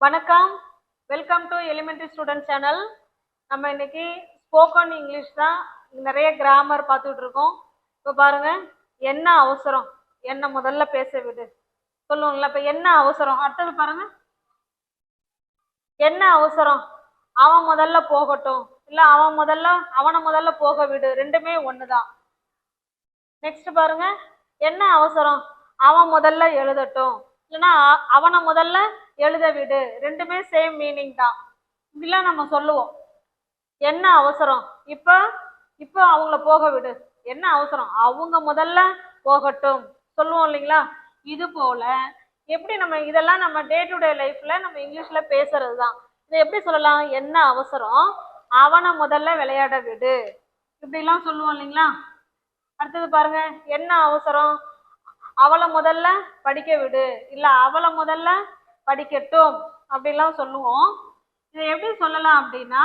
வணக்கம், welcome to elementary student channel. நம்ம இன்னைக்கு ஸ்போக்கன் இங்கிலீஷ் தான் நிறைய கிராமர் பார்த்துட்டு இருக்கோம். இப்போ பாருங்க, என்ன அவசரம், என்ன முதல்ல பேச விடு சொல்லுவோம்ல. இப்போ என்ன அவசரம், அடுத்தது பாருங்க, என்ன அவசரம், அவன் முதல்ல போகட்டும், இல்லை அவனை முதல்ல போக விடு, ரெண்டுமே ஒண்ணுதான். நெக்ஸ்ட் பாருங்க, என்ன அவசரம், அவன் முதல்ல எழுதட்டும், இல்லைன்னா அவனை முதல்ல எழுத விடு, ரெண்டுமே சேம் மீனிங் தான். இப்படிலாம் நம்ம சொல்லுவோம். என்ன அவசரம், இப்ப அவங்கள போக விடு, என்ன அவசரம், அவங்க முதல்ல போகட்டும் சொல்லுவோம் இல்லைங்களா. இது போல எப்படி நம்ம இதெல்லாம் நம்ம டே டு டே லைஃப்ல நம்ம இங்கிலீஷ்ல பேசுறது தான். இதை எப்படி சொல்லலாம், என்ன அவசரம், அவனை முதல்ல விளையாட விடு, இப்படிலாம் சொல்லுவோம் இல்லைங்களா. அடுத்தது பாருங்க, என்ன அவசரம், அவளை முதல்ல படிக்க விடு, இல்ல அவளை முதல்ல படிக்கட்டும், அப்படிலாம் சொல்லுவோம். இதை எப்படி சொல்லலாம் அப்படின்னா,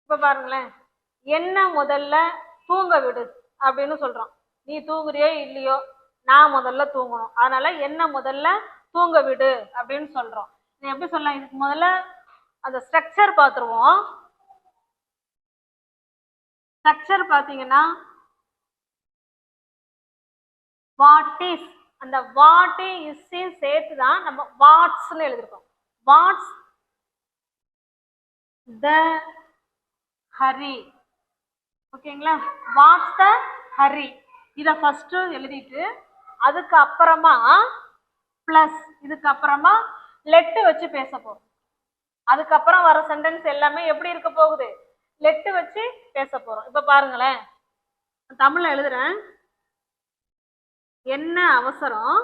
இப்ப பாருங்களேன், என்ன முதல்ல தூங்க விடு அப்படின்னு சொல்றோம். நீ தூங்குறியோ இல்லையோ, நான் முதல்ல தூங்கணும், அதனால என்ன முதல்ல தூங்க விடு அப்படின்னு சொல்றோம். இது எப்படி சொல்லலாம், இதுக்கு முதல்ல அந்த ஸ்ட்ரக்சர் பார்த்துருவோம். ஸ்ட்ரக்சர் பார்த்தீங்கன்னா, வாட் இஸ், அந்த வாட் இஸ் சேர்த்து தான் நம்ம வாட்ஸ்ன்னு எழுதிருக்கோம். வாட்ஸ் த ஹரி, ஓகேங்களா. வாட்ஸ் த ஹரி, இதை ஃபர்ஸ்ட் எழுதிட்டு அதுக்கு அப்புறமா பிளஸ், இதுக்கு அப்புறமா லெட்டு வச்சு பேச போறோம். அதுக்கப்புறம் வர சென்டென்ஸ் எல்லாமே எப்படி இருக்க போகுது, லெட்டு வச்சு பேச போறோம். இப்ப பாருங்களேன், தமிழ்ல எழுதுறேன். என்ன அவசரம்,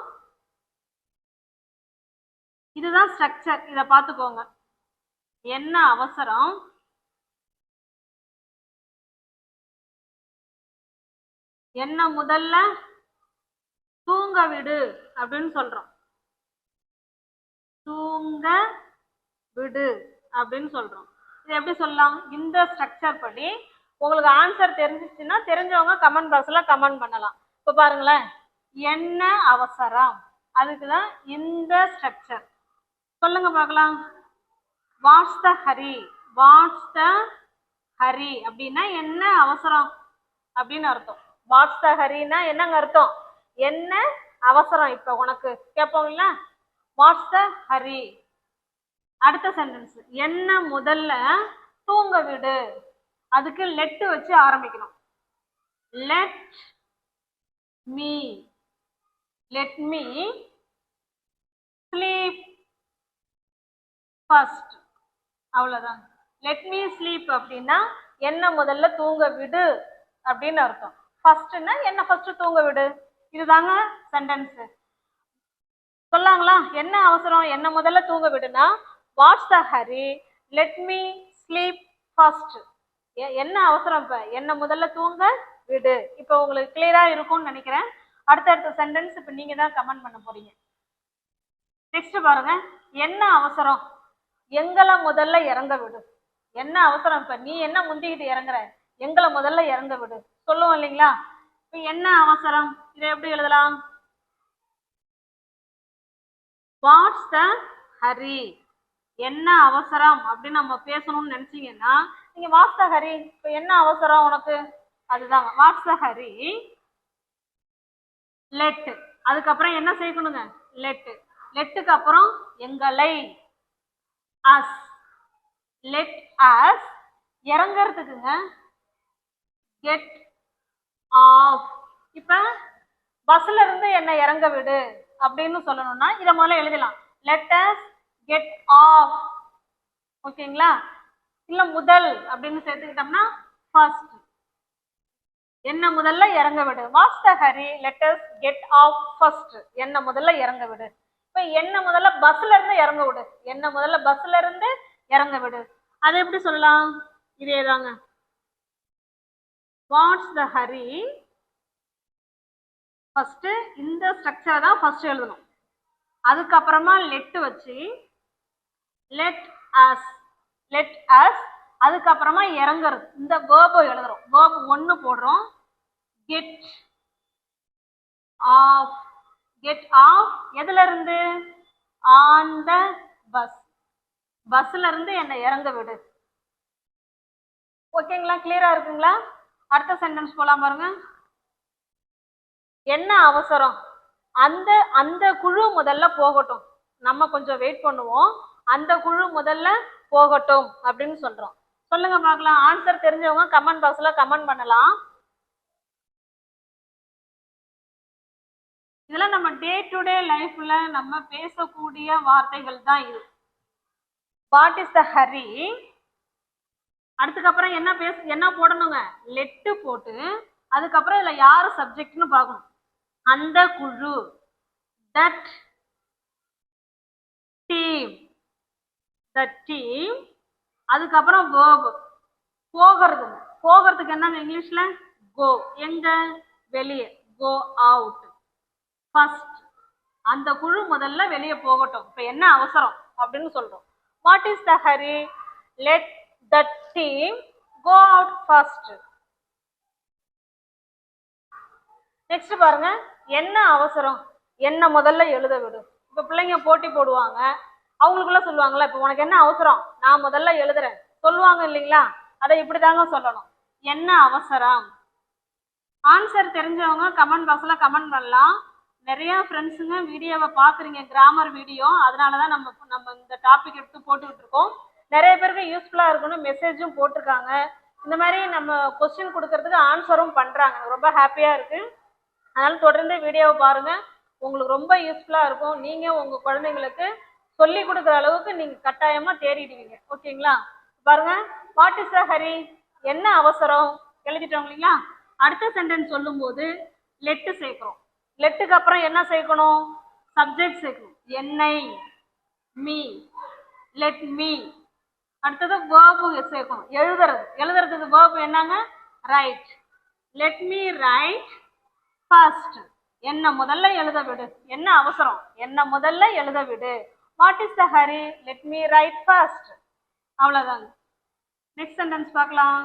இதுதான் ஸ்ட்ரக்சர், இதை பார்த்துக்கோங்க. என்ன அவசரம், என்ன முதல்ல தூங்க விடு அப்படின்னு சொல்றோம். தூங்க விடு அப்படின்னு சொல்றோம். இது எப்படி சொல்லலாம், இந்த ஸ்ட்ரக்சர் படி உங்களுக்கு ஆன்சர் தெரிஞ்சிச்சுன்னா தெரிஞ்சவங்க கமெண்ட் பாக்ஸ்ல கமெண்ட் பண்ணலாம். இப்ப பாருங்களேன், என்ன அவசரம், அதுக்குதான் இந்த ஸ்ட்ரக்சர். சொல்லுங்க பார்க்கலாம். Watts the Hari, watts the Hari அப்படின்னா என்ன அவசரம் அப்படின்னு அர்த்தம். வாட்ஸ் த ஹரின்னா என்னங்க அர்த்தம், என்ன அவசரம் இப்ப உனக்கு கேட்போம்ல, வாட்ஸ் த ஹரி. அடுத்த சென்டென்ஸ், என்ன முதல்ல தூங்க விடு, அதுக்கு லெட் வச்சு ஆரம்பிக்கணும். Let me, let me sleep first, அவ்வளவுதான். லெட் மீ ஸ்லீப் அப்படின்னா என்ன முதல்ல தூங்க விடு அப்படின்னு அர்த்தம். ஃபர்ஸ்ட்னா என்ன ஃபர்ஸ்ட் தூங்க விடு, இதுதாங்க சென்டென்ஸ். சொல்லாங்களா, என்ன அவசரம், என்ன முதல்ல தூங்க விடுனா what's the hurry, let me sleep first. என்ன அவசரம், இப்ப என்ன முதல்ல தூங்க விடு. இப்ப உங்களுக்கு கிளியரா இருக்கும்னு நினைக்கிறேன். அடுத்தடுத்த சென்டென்ஸ் இப்ப நீங்க தான் கமெண்ட் பண்ண போறீங்க. நெக்ஸ்ட் பாருங்க, என்ன அவசரம், எங்களை முதல்ல இறங்க விடு. என்ன அவசரம், இப்ப நீ என்ன முந்திக்கிட்டு இறங்குற, எங்களை முதல்ல இறங்க விடு சொல்லுவோம் இல்லைங்களா. இப்ப என்ன அவசரம், இதை எப்படி எழுதலாம், வாட்ஸ் த ஹரி. என்ன அவசரம் அப்படின்னு நம்ம பேசணும்னு நினைச்சீங்கன்னா நீங்க வாட்ஸ் த ஹரி, இப்ப என்ன அவசரம் உனக்கு, அதுதாங்க வாட்ஸ் த ஹரி. லெட், அதுக்கப்புறம் என்ன செய்யணுங்க, லெட். லெட்டுக்கு அப்புறம் எங்களை, அஸ். லெட் அஸ் இறங்கிறதுக்குங்க கெட் ஆஃப். இப்ப பஸ்ல இருந்து என்ன இறங்க விடு அப்படின்னு சொல்லணும்னா இதை முதல்ல எழுதலாம், லெட் அஸ் கெட் ஆஃப், ஓகேங்களா. இல்ல முதல் அப்படின்னு சேர்த்துக்கிட்டோம்னா ஃபர்ஸ்ட், என்ன முதல்ல இறங்க விடு. What's the hurry, let us get off first, என்ன முதல்ல இறங்க விடு. இப்ப என்ன முதல்ல பஸ்ல இருந்து இறங்க விடு, என்ன முதல்ல பஸ்ல இருந்து இறங்க விடு, அது எப்படி சொல்லலாம், இதேதாங்க. வாட்ஸ் த ஹரி, ஃபர்ஸ்ட் இந்த ஸ்ட்ரக்சரை தான் ஃபர்ஸ்ட் எழுதணும். அதுக்கப்புறமா லெட் வச்சு லெட் அஸ், லெட் அஸ், அதுக்கப்புறமா இறங்குறது. இந்த வேர்பை எழுதுறோம். வேர்ப் 1 போடுறோம். Get of. கெட் ஆஃப் எதுல இருந்து? On the bus. பஸ்ல இருந்து என்னை இறங்க விடு. ஓகேங்களா? கிளியரா இருக்குங்களா? அடுத்த சென்டென்ஸ் போலாம் பாருங்க. என்ன அவசரம்? அந்த அந்த குழு முதல்ல போகட்டும். நம்ம கொஞ்சம் வெயிட் பண்ணுவோம். அந்த குழு முதல்ல போகட்டும் அப்படின்னு சொல்றோம். சொல்லுங்க பார்க்கலாம். ஆன்சர் தெரிஞ்சவங்க கமெண்ட் பாக்ஸ்ல கமெண்ட் பண்ணலாம். இதெல்லாம் நம்ம டே டு டே லைஃப்ல நம்ம பேசக்கூடிய வார்த்தைகள் தான் இது. What is the hurry? அதுக்கப்புறம் என்ன போடணுங்க? லெட்டு போட்டு அதுக்கப்புறம் இதுல யாரு சப்ஜெக்ட்னு பார்க்கணும். அந்த குழு, தட் டீம், the team. அதுக்கப்புறம் verb போகிறது. போகிறதுக்கு என்னங்க இங்கிலீஷ்ல? go. எங்க? வெளியே. go out. first அந்த குழு முதல்ல வெளியே போகட்டும். இப்ப என்ன அவசரம் அப்படின்னு சொல்றோம். what is the hurry? let the team go out first. Next பாருங்க. என்ன அவசரம்? என்ன முதல்ல எழுத விடு. இப்ப பிள்ளைங்க போட்டி போடுவாங்க. அவங்களுக்குள்ள சொல்லுவாங்கல்ல, இப்ப உனக்கு என்ன அவசரம்? நான் முதல்ல எழுதுறேன் சொல்லுவாங்க இல்லைங்களா? அதை இப்படிதாங்க சொல்லணும். என்ன அவசரம்? ஆன்சர் தெரிஞ்சவங்க கமெண்ட் பாக்ஸ்ல கமெண்ட் பண்ணலாம். நிறைய ஃப்ரெண்ட்ஸுங்க வீடியோவை பாக்குறீங்க, கிராமர் வீடியோ. அதனாலதான் நம்ம இந்த டாபிக் எடுத்து போட்டுக்கிட்டு இருக்கோம். நிறைய பேருக்கு யூஸ்ஃபுல்லா இருக்குன்னு மெசேஜும் போட்டிருக்காங்க. இந்த மாதிரி நம்ம கொஸ்டின் கொடுக்கறதுக்கு ஆன்சரும் பண்றாங்க. ரொம்ப ஹாப்பியா இருக்கு. அதனால தொடர்ந்து வீடியோவை பாருங்க. உங்களுக்கு ரொம்ப யூஸ்ஃபுல்லா இருக்கும். நீங்க உங்க குழந்தைங்களுக்கு சொல்லி கொடுக்குற அளவுக்கு நீங்க கட்டாயமா தேடிடுவீங்க. ஓகேங்களா? பாருங்க. What is the hurry? என்ன அவசரம்? எழுதிட்டோம் இல்லைங்களா? அடுத்த சென்டென்ஸ் சொல்லும் போது லெட்டு சேர்க்கிறோம். லெட்டுக்கு அப்புறம் என்ன சேர்க்கணும்? சப்ஜெக்ட் சேர்க்கணும். என்னை, மீ, லெட் மீ. அடுத்தது வேர்பு சேர்க்கணும். எழுதுறதுக்கு வேர்பு என்னங்க? Right. Let me right first. என்ன முதல்ல எழுத விடு. என்ன அவசரம்? என்ன முதல்ல எழுத விடு. What is the hurry? Let me right first. அவ்வளவுதாங்க. நெக்ஸ்ட் சென்டென்ஸ் பார்க்கலாம்.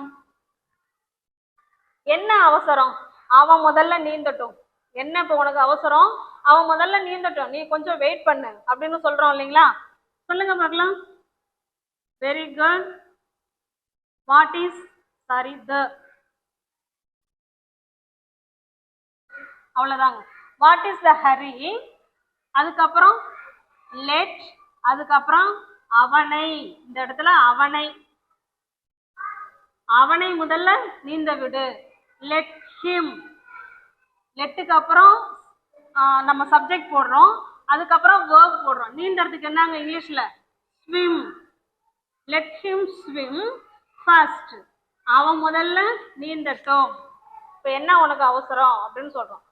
என்ன அவசரம்? அவன் முதல்ல நீந்தட்டும். என்ன இப்ப உனக்கு அவசரம்? அவன் முதல்ல நீந்தட்டும், நீ கொஞ்சம் வெயிட் பண்ணு அப்படின்னு சொல்றோம் இல்லைங்களா? சொல்லுங்க பார்க்கலாம். Very good. What is the. அவ்வளவுதாங்க. What is the hurry? அதுக்கப்புறம் லெட், அதுக்கப்புறம் அவனை. இந்த இடத்துல அவனை முதல்ல நீந்த விடு. Let him. லெட்டுக்கு அப்புறம் நம்ம சப்ஜெக்ட் போடுறோம். அதுக்கப்புறம் வேர்ப் போடுறோம். நீந்தறதுக்கு என்னங்க இங்கிலீஷ்ல? Swim. Let him swim first. அவன் முதல்ல நீந்தட்டும். இப்ப என்ன உனக்கு அவசரம் அப்படின்னு சொல்றோம்.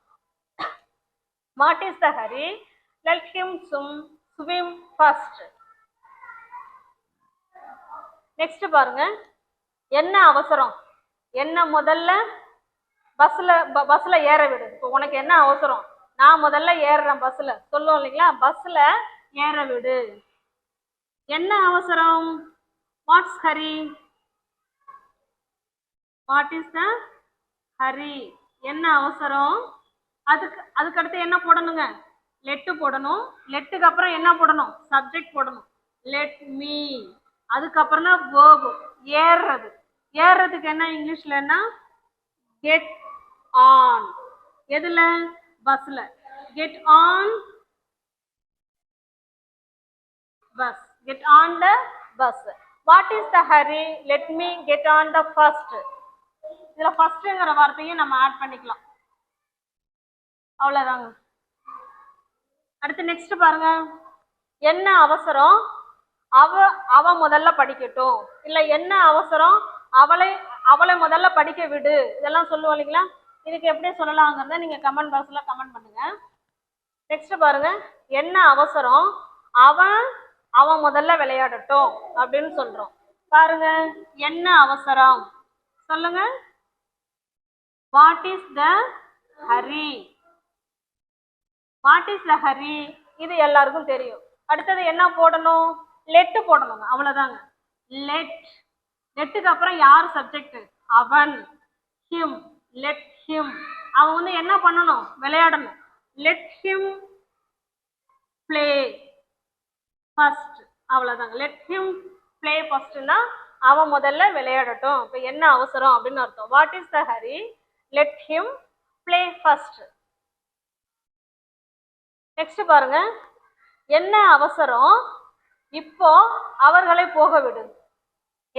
What is the hurry? Let him swim first. Next பாருங்க. என்ன அவசரம்? என்ன முதல்ல பஸ்ல ஏற விடு. இப்போ உனக்கு என்ன அவசரம்? நான் முதல்ல ஏறுறேன் பஸ்ல சொல்லுவோம் இல்லைங்களா? பஸ்ல ஏற விடு. என்ன அவசரம்? What's hurry? What is the hurry? என்ன அவசரம்? அதுக்கு அடுத்து என்ன போடணுங்க? லெட்டு போடணும். லெட்டுக்கு அப்புறம் என்ன போடணும்? சப்ஜெக்ட் போடணும். Let me. அதுக்கப்புறம் தான் வேர்ப். ஏறுறதுக்கு என்ன இங்கிலீஷ்லன்னா கெட் ஆன். எதுல? பஸ்ல. Get on bus. Get on the bus. What is the hurry? Let me get on the first. இதுல ஃபர்ஸ்ட்ங்கிற வார்த்தையும் நம்ம ஆட் பண்ணிக்கலாம். அவ்வளவுதாங்க. அடுத்து நெக்ஸ்ட் பாருங்க. என்ன அவசரம்? அவ முதல்ல படிக்கட்டும். இல்ல என்ன அவசரம்? அவளை முதல்ல படிக்க விடு. இதெல்லாம் சொல்லுவோம் இல்லைங்களா? இதுக்கு எப்படி சொல்லலாங்கிறத நீங்க கமெண்ட் பாக்ஸ்ல கமெண்ட் பண்ணுங்க. நெக்ஸ்ட் பாருங்க. என்ன அவசரம்? அவன் முதல்ல விளையாடட்டும் அப்படின்னு சொல்றோம். பாருங்க. என்ன அவசரம்? சொல்லுங்க. What is the Hari? What is the Hari? இது எல்லாருக்கும் தெரியும். அடுத்தது என்ன போடணும்? லெட் போடணுங்க. அவ்வளவுதாங்க. லெட் லெட்டுக்கு அப்புறம் யார் சப்ஜெக்ட்? அவன். Him, let him. அவன் வந்து என்ன பண்ணணும்? விளையாடணும். Let him play first. அவ்வளவுதாங்க. லெட் ஹிம் பிளே ஃபர்ஸ்ட்னா அவன் முதல்ல விளையாடட்டும். இப்போ என்ன அவசரம் அப்படின்னு அர்த்தம். What is the hurry? Let him play first. Next பாருங்க. என்ன அவசரம்? இப்போ அவர்களை போக விடு.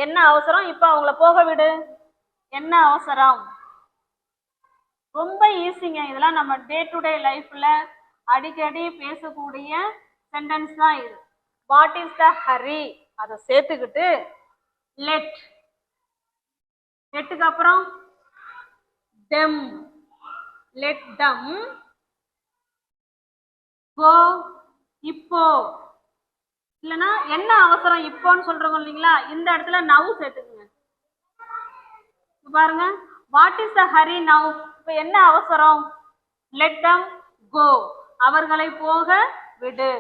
என்ன அவசரம்? இப்போ அவங்கள போக விடு. என்ன அவசரம்? ரொம்ப ஈஸிங்க. இதெல்லாம் நம்ம டே டு டே லைஃப்ல அடிக்கடி பேசக்கூடிய சென்டென்ஸ் தான் இது. What is the Hari? அதை சேர்த்துக்கிட்டு லெட். லெட்டுக்கு அப்புறம் டெம். லெட் டம் கோ. இப்போ இல்லைன்னா என்ன அவசரம் இப்போன்னு சொல்றோம் இல்லைங்களா, இந்த இடத்துல நவ் சேர்த்துக்குங்க. பாருங்க, what is the Hari now? இப்போ என்ன அவசரம்? லெட் தம் கோ. அவர்களை போக விடு.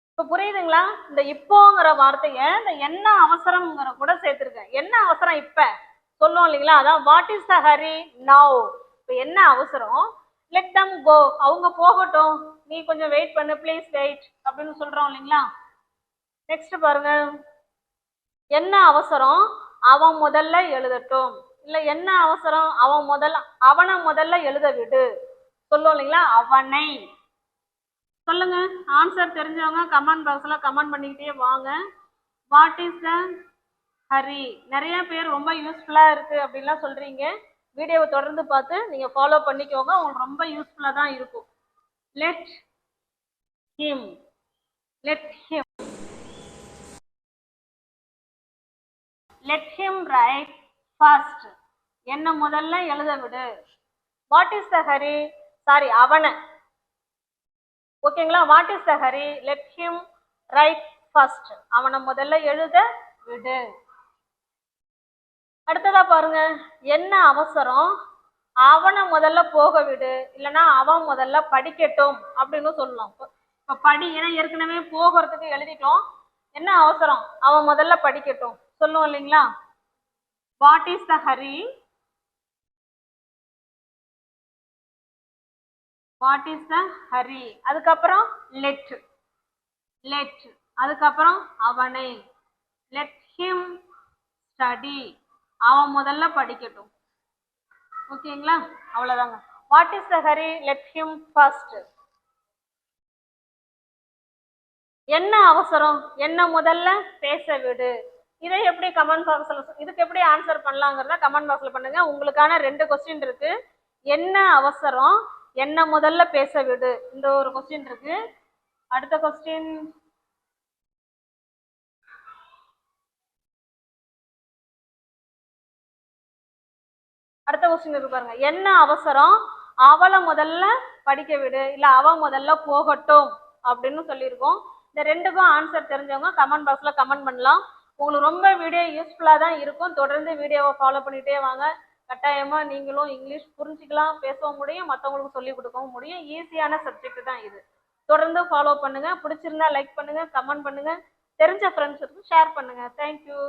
இப்ப புரியுதுங்களா? இந்த இப்போங்கிற வார்த்தைய இந்த என்ன அவசரம்ங்கிற கூட சேர்த்திருக்கேன். என்ன அவசரம் இப்ப சொல்லுவோம் இல்லைங்களா, அதான் what is the Hari now. இப்ப என்ன அவசரம்? லெட் தம் கோ. அவங்க போகட்டும், நீ கொஞ்சம் வெயிட் பண்ணு, ப்ளீஸ் வெயிட் அப்படின்னு சொல்றோம் இல்லைங்களா. நெக்ஸ்ட் பாருங்க. என்ன அவசரம்? அவன் முதல்ல எழுதட்டும். இல்ல என்ன அவசரம்? அவனை முதல்ல எழுத விடு சொல்லுவோம் இல்லைங்களா, அவனை. சொல்லுங்க. ஆன்சர் தெரிஞ்சவங்க கமெண்ட் பாக்ஸ்ல கமெண்ட் பண்ணிக்கிட்டே வாங்க. What is the Hari? நிறைய பேர் ரொம்ப யூஸ்ஃபுல்லா இருக்கு அப்படின்லாம் சொல்றீங்க. வீடியோவை தொடர்ந்து பார்த்து நீங்க ஃபாலோ பண்ணிக்கோங்க, உங்களுக்கு ரொம்ப யூஸ்ஃபுல்லா தான் இருக்கும். Let him. Let him. Let him right first. என்ன முதல்ல எழுத விடு. What is the Hari? Sorry, அவனை. ஓகேங்களா? What is the hurry? Let him right first. அவனை முதல்ல எழுத விடு. அடுத்ததா பாருங்க. என்ன அவசரம்? அவனை முதல்ல போக விடு, இல்லைன்னா அவன் முதல்ல படிக்கட்டும் அப்படின்னு சொல்லலாம். இப்ப படி, ஏன்னா ஏற்கனவே போகிறதுக்கு எழுதிட்டோம். என்ன அவசரம்? அவன் முதல்ல படிக்கட்டும் சொல்லுவோம் இல்லைங்களா. What is the Hari? What is the hurry? அதுக்கப்புறம் லெட். லெட். அதுக்கப்புறம் அவனை. Let him study. அவன் முதல்ல படிக்கட்டும். ஓகேங்களா? அவ்வளவுதாங்க. What is the hurry? Let him first. என்ன அவசரம்? என்ன முதல்ல பேச விடு. இதை எப்படி கமெண்ட் பாக்ஸ்ல, இதுக்கு எப்படி ஆன்சர் பண்ணலாங்கிறத கமெண்ட் பாக்ஸ்ல பண்ணுங்க. உங்களுக்கான 2 கொஸ்டின் இருக்கு. என்ன அவசரம்? என்ன முதல்ல பேச விடு. இந்த ஒரு கொஸ்டின் இருக்கு. அடுத்த கொஸ்டின் இருக்கு பாருங்க. என்ன அவசரம்? அவளை முதல்ல படிக்க விடு, இல்ல அவ முதல்ல போகட்டும் அப்படின்னு சொல்லியிருக்கோம். இந்த 2க்கும் ஆன்சர் தெரிஞ்சவங்க கமெண்ட் பாக்ஸ்ல கமெண்ட் பண்ணலாம். உங்களுக்கு ரொம்ப வீடியோ யூஸ்ஃபுல்லா தான் இருக்கும். தொடர்ந்து வீடியோவை ஃபாலோ பண்ணிட்டே வாங்க. கட்டாயமா நீங்களும் இங்கிலீஷ் புரிஞ்சுக்கலாம், பேசவும் முடியும், மற்றவங்களுக்கு சொல்லி கொடுக்கவும் முடியும். ஈஸியான சப்ஜெக்ட் தான் இது. தொடர்ந்து ஃபாலோ பண்ணுங்க. பிடிச்சிருந்தா லைக் பண்ணுங்க, கமெண்ட் பண்ணுங்க, தெரிஞ்ச ஃப்ரெண்ட்ஸுக்கு ஷேர் பண்ணுங்க. தேங்க்யூ.